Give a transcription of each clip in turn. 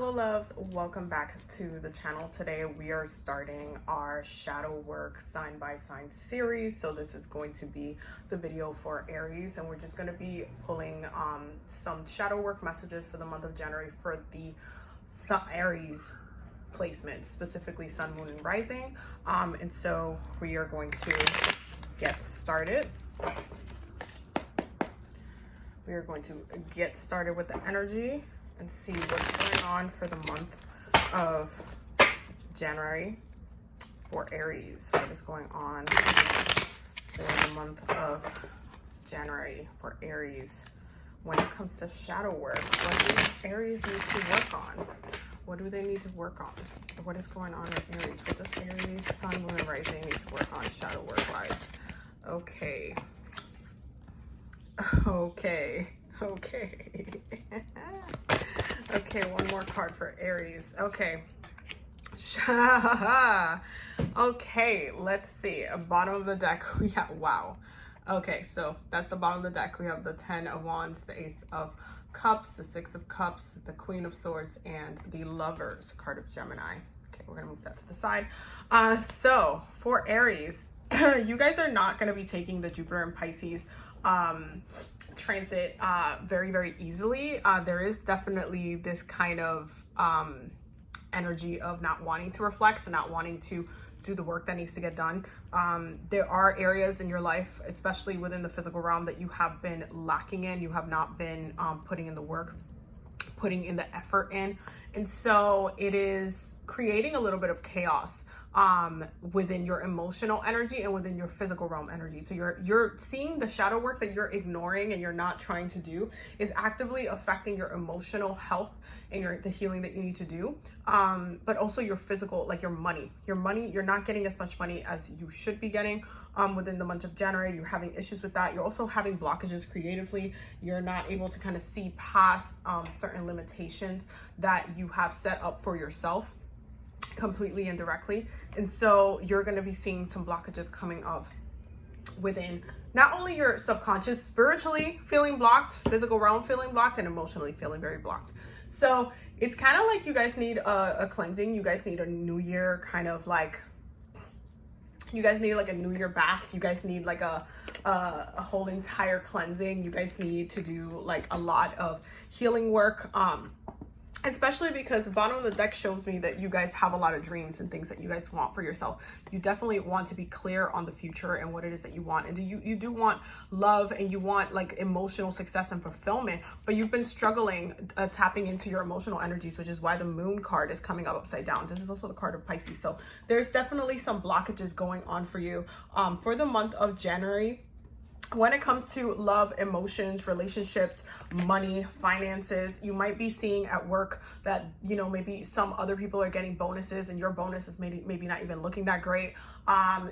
Hello loves, welcome back to the channel. Today we are starting our shadow work sign by sign series. So this is going to be the video for Aries, and we're just going to be pulling some shadow work messages for the month of January for the Aries placement, specifically sun, moon, and rising. And so we are going to get started. We are going to get started with the energy and see what's going on for the month of January for Aries. What is going on for the month of January for Aries when it comes to shadow work? What do Aries need to work on? What do they need to work on? What is going on with Aries? What does Aries, sun, moon, and rising need to work on shadow work wise? Okay. Okay, one more card for Aries. Okay. Okay, let's see. Bottom of the deck, we have, wow. Okay, so that's the bottom of the deck. We have the 10 of Wands, the Ace of Cups, the 6 of Cups, the Queen of Swords, and the Lovers card of Gemini. Okay, we're gonna move that to the side. So for Aries, you guys are not gonna be taking the Jupiter and Pisces transit very easily. There is definitely this kind of energy of not wanting to reflect, not wanting to do the work that needs to get done. There are areas in your life, especially within the physical realm, that you have been lacking in. You have not been putting in the work, putting in the effort in, and so it is creating a little bit of chaos within your emotional energy and within your physical realm energy. So you're seeing the shadow work that you're ignoring and you're not trying to do is actively affecting your emotional health and the healing that you need to do, but also your physical, like your money, you're not getting as much money as you should be getting within the month of January. You're having issues with that. You're also having blockages creatively. You're not able to kind of see past certain limitations that you have set up for yourself completely and directly. And so you're going to be seeing some blockages coming up within not only your subconscious, spiritually feeling blocked, physical realm feeling blocked, and emotionally feeling very blocked. So it's kind of like you guys need a cleansing. You guys need a new year kind of like, you guys need like a new year bath. You guys need like a whole entire cleansing. You guys need to do like a lot of healing work. Especially because the bottom of the deck shows me that you guys have a lot of dreams and things that you guys want for yourself. You definitely want to be clear on the future and what it is that you want. And you do want love and you want like emotional success and fulfillment, but you've been struggling tapping into your emotional energies, which is why the Moon card is coming up upside down. This is also the card of Pisces. So there's definitely some blockages going on for you for the month of January. When it comes to love, emotions, relationships, money, finances, you might be seeing at work that, you know, maybe some other people are getting bonuses and your bonus is maybe not even looking that great.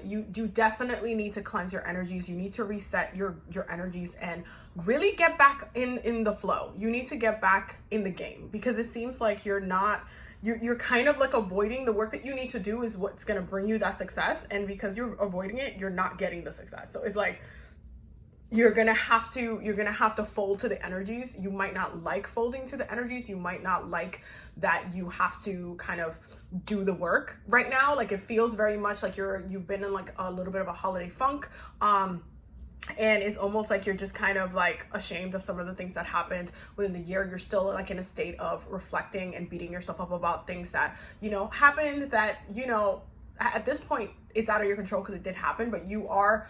You definitely need to cleanse your energies. You need to reset your energies and really get back in the flow. You need to get back in the game, because it seems like you're kind of like avoiding the work that you need to do is what's going to bring you that success. And because you're avoiding it, you're not getting the success. So it's like, you're gonna have to fold to the energies. You might not like folding to the energies. You might not like that you have to kind of do the work right now. Like it feels very much like you've been in like a little bit of a holiday funk. And it's almost like you're just kind of like ashamed of some of the things that happened within the year. You're still like in a state of reflecting and beating yourself up about things that, you know, happened that, you know, at this point it's out of your control because it did happen, but you are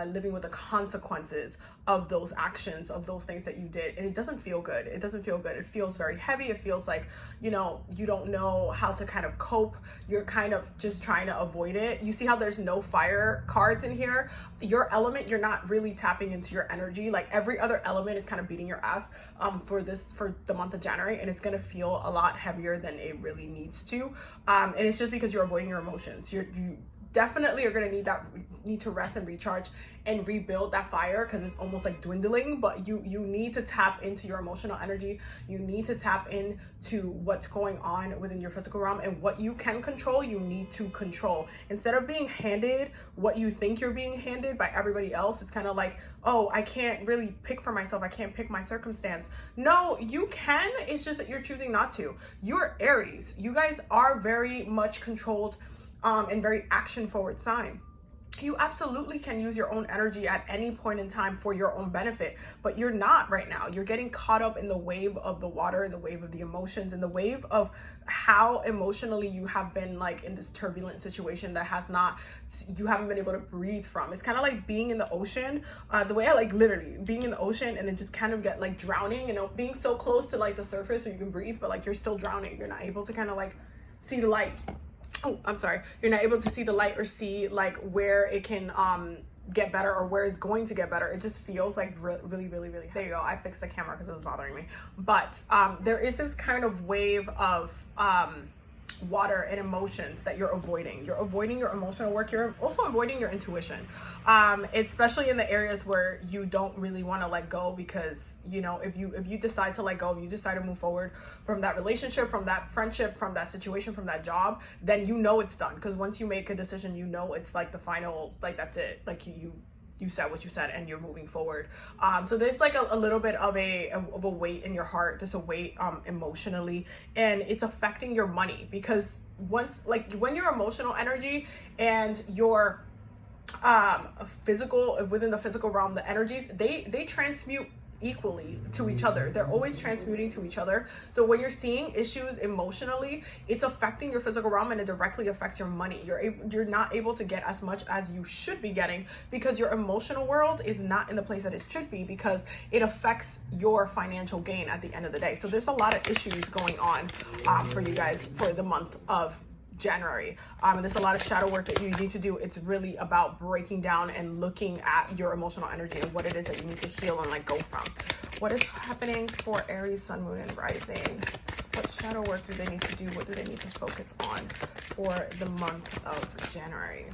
living with the consequences of those actions, of those things that you did. And it doesn't feel good. It doesn't feel good. It feels very heavy. It feels like, you know, you don't know how to kind of cope. You're kind of just trying to avoid it. You see how there's no fire cards in here? Your element, you're not really tapping into your energy. Like every other element is kind of beating your ass for the month of January, and it's going to feel a lot heavier than it really needs to. And it's just because you're avoiding your emotions. definitely are going to need to rest and recharge and rebuild that fire, because it's almost like dwindling. But you need to tap into your emotional energy. You need to tap into what's going on within your physical realm, and what you can control, you need to control. Instead of being handed what you think you're being handed by everybody else, it's kind of like, oh, I can't really pick for myself, I can't pick my circumstance. No, you can. It's just that you're choosing not to. You're Aries. You guys are very much controlled and very action forward sign. You absolutely can use your own energy at any point in time for your own benefit, but you're not right now. You're getting caught up in the wave of the water, in the wave of the emotions, in the wave of how emotionally you have been like in this turbulent situation that you haven't been able to breathe from. It's kind of like being in the ocean, the way I like literally being in the ocean and then just kind of get like drowning, you know, being so close to like the surface so you can breathe, but like you're still drowning. You're not able to kind of like see the light. Oh, I'm sorry. You're not able to see the light or see like where it can get better or where it's going to get better. It just feels like really. There you go. I fixed the camera because it was bothering me. But there is this kind of wave of water and emotions that you're avoiding. You're avoiding your emotional work. You're also avoiding your intuition, especially in the areas where you don't really want to let go, because you know, if you decide to let go, if you decide to move forward from that relationship, from that friendship, from that situation, from that job, then you know it's done. Because once you make a decision, you know it's like the final, like that's it. Like you said what you said and you're moving forward. So there's like a little bit of a weight in your heart. There's a weight emotionally, and it's affecting your money, because once, like when your emotional energy and your physical, within the physical realm, the energies, they transmute equally to each other. They're always transmuting to each other. So when you're seeing issues emotionally, it's affecting your physical realm, and it directly affects your money. You're not able to get as much as you should be getting, because your emotional world is not in the place that it should be, because it affects your financial gain at the end of the day. So there's a lot of issues going on for you guys for the month of January. And there's a lot of shadow work that you need to do. It's really about breaking down and looking at your emotional energy and what it is that you need to heal and like go from. What is happening for Aries, Sun, Moon, and Rising? What shadow work do they need to do? What do they need to focus on for the month of January?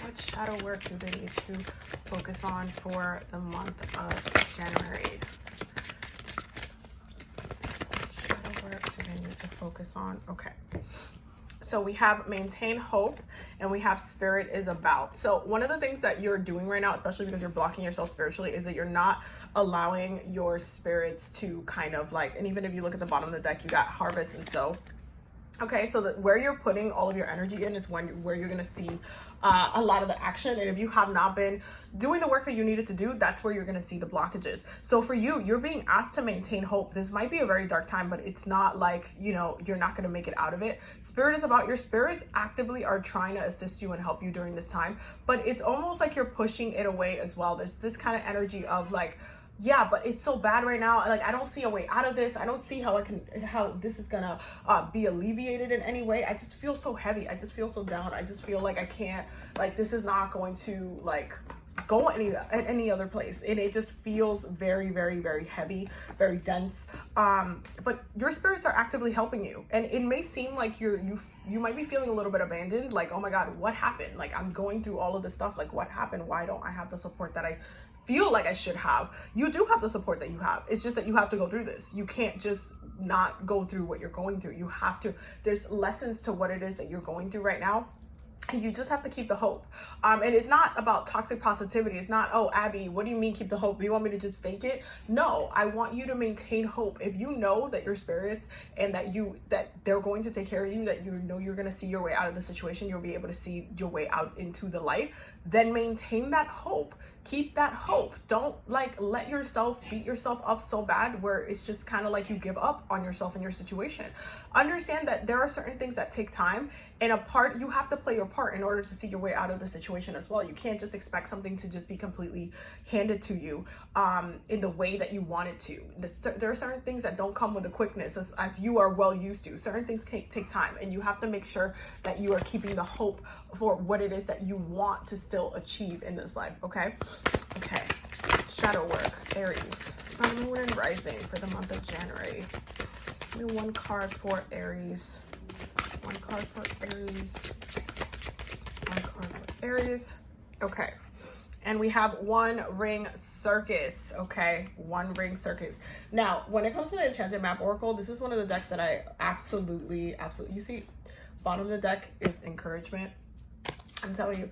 What shadow work do they need to focus on for the month of January? What shadow work do they need to focus on? Okay. So we have maintain hope, and we have spirit is about. So one of the things that you're doing right now, especially because you're blocking yourself spiritually, is that you're not allowing your spirits to kind of like, and even if you look at the bottom of the deck, you got harvest and sow. Okay, so that where you're putting all of your energy in is where you're going to see a lot of the action. And if you have not been doing the work that you needed to do, that's where you're going to see the blockages. So for you, you're being asked to maintain hope. This might be a very dark time, but it's not like, you know, you're not going to make it out of it. Spirit is about. Your spirits actively are trying to assist you and help you during this time, but it's almost like you're pushing it away as well. There's this kind of energy of like, yeah, but it's so bad right now. Like, I don't see a way out of this. I don't see how this is gonna be alleviated in any way. I just feel so heavy. I just feel so down. I just feel like I can't, like, this is not going to like go any other place. And it just feels very, very, very heavy, very dense. But your spirits are actively helping you. And it may seem like you might be feeling a little bit abandoned. Like, oh my God, what happened? Like, I'm going through all of this stuff. Like, what happened? Why don't I have the support that I feel like I should have? You do have the support that you have. It's just that you have to go through this. You can't just not go through what you're going through. You have to, there's lessons to what it is that you're going through right now. You just have to keep the hope. And it's not about toxic positivity. It's not, oh, Abby, what do you mean keep the hope? Do you want me to just fake it? No, I want you to maintain hope. If you know that your spirits and that they're going to take care of you, that you know you're going to see your way out of the situation, you'll be able to see your way out into the light, then maintain that hope. Keep that hope. Don't like let yourself beat yourself up so bad where it's just kind of like you give up on yourself and your situation. Understand that there are certain things that take time, and you have to play your part in order to see your way out of the situation as well. You can't just expect something to just be completely handed to you in the way that you want it to. There are certain things that don't come with the quickness as you are well used to. Certain things can take time, and you have to make sure that you are keeping the hope for what it is that you want to still achieve in this life. Okay. Shadow work, Aries, Sun, Moon, and Rising for the month of January. Give me one card for Aries. One card for Aries. One card for Aries. Okay. And we have One Ring Circus, okay? One Ring Circus. Now, when it comes to the Enchanted Map Oracle, this is one of the decks that I absolutely, you see, bottom of the deck is encouragement. I'm telling you,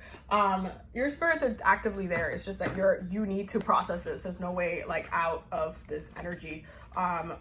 your spirits are actively there. It's just that you need to process this. There's no way like out of this energy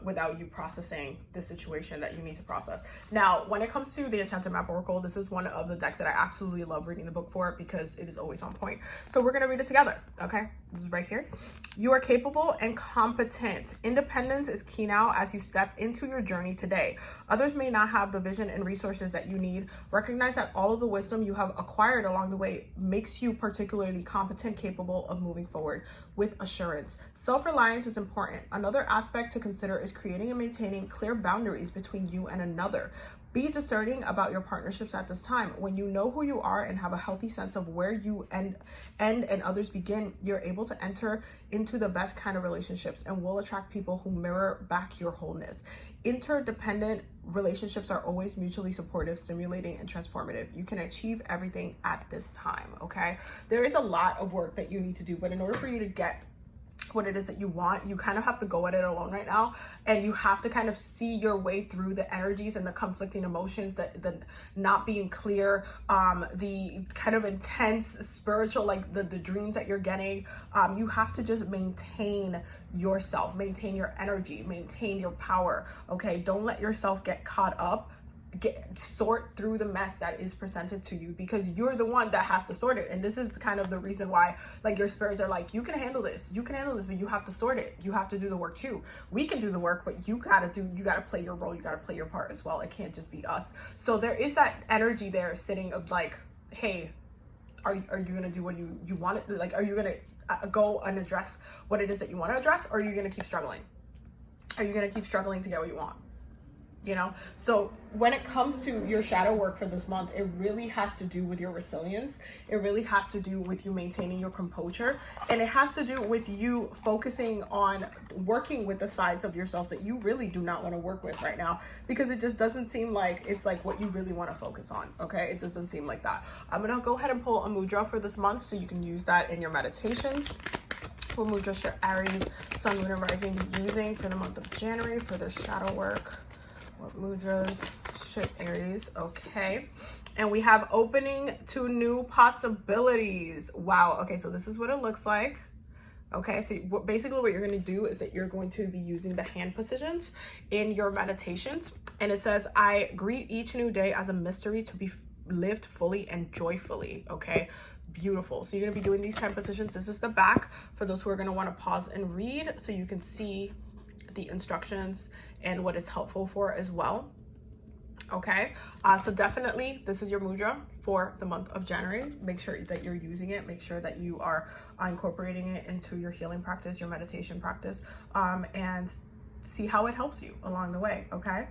without you processing the situation that you need to process. Now, when it comes to the Enchanted Map Oracle, this is one of the decks that I absolutely love reading the book for because it is always on point. So we're gonna read it together, okay? This is right here. You are capable and competent. Independence is key now as you step into your journey today. Others may not have the vision and resources that you need. Recognize that all of the wisdom you have acquired along the way makes you particularly competent, capable of moving forward with assurance. Self-reliance is important. Another aspect to consider is creating and maintaining clear boundaries between you and another. Be discerning about your partnerships at this time. When you know who you are and have a healthy sense of where you end and others begin, you're able to enter into the best kind of relationships and will attract people who mirror back your wholeness. Interdependent relationships are always mutually supportive, stimulating, and transformative. You can achieve everything at this time, okay? There is a lot of work that you need to do, but in order for you to get what it is that you want, you kind of have to go at it alone right now, and you have to kind of see your way through the energies and the conflicting emotions, the not being clear, the kind of intense spiritual, like the dreams that you're getting. You have to just maintain yourself, maintain your energy, maintain your power, okay? Don't let yourself get caught up. Sort through the mess that is presented to you, because you're the one that has to sort it. And this is kind of the reason why, like, your spirits are like, you can handle this, but you have to sort it. You have to do the work too. We can do the work, but you gotta play your role. You gotta play your part as well. It can't just be us. So there is that energy there sitting of like, hey, are you gonna do what you want it? Like, are you gonna go and address what it is that you want to address, or are you gonna keep struggling? Are you gonna keep struggling to get what you want? You know, so when it comes to your shadow work for this month, it really has to do with your resilience. It really has to do with you maintaining your composure, and it has to do with you focusing on working with the sides of yourself that you really do not want to work with right now, because it just doesn't seem like it's like what you really want to focus on. Okay, it doesn't seem like that. I'm gonna go ahead and pull a mudra for this month so you can use that in your meditations. What mudra should Aries, Sun, Moon, and Rising be using for the month of January for their shadow work? What mudras should Aries? Okay. And we have opening to new possibilities. Wow. Okay, so this is what it looks like. Okay, so basically what you're going to do is that you're going to be using the hand positions in your meditations. And it says, I greet each new day as a mystery to be lived fully and joyfully. Okay, beautiful. So you're going to be doing these 10 positions. This is the back for those who are going to want to pause and read so you can see the instructions and what it's helpful for as well. Okay, so definitely this is your mudra for the month of January. Make sure that you're using it. Make sure that you are incorporating it into your healing practice, your meditation practice, and see how it helps you along the way. Okay,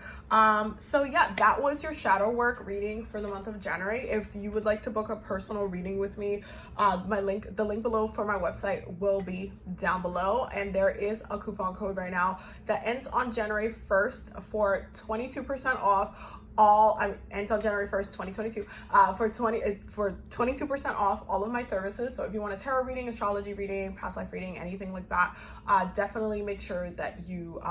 so yeah, that was your shadow work reading for the month of January. If you would like to book a personal reading with me, the link below for my website will be down below, and there is a coupon code right now that ends on January 1st for 22% off ends on January 1st, 2022, for 22% off all of my services. So if you want a tarot reading, astrology reading, past life reading, anything like that, definitely make sure that you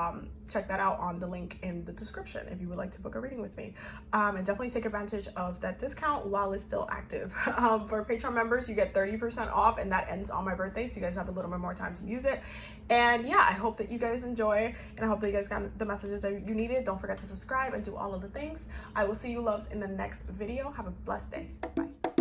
check that out on the link in the description if you would like to book a reading with me. And definitely take advantage of that discount while it's still active. For Patreon members, you get 30% off, and that ends on my birthday, so you guys have a little bit more time to use it. And yeah, I hope that you guys enjoy, and I hope that you guys got the messages that you needed. Don't forget to subscribe and do all of the things. I will see you loves in the next video. Have a blessed day. Bye.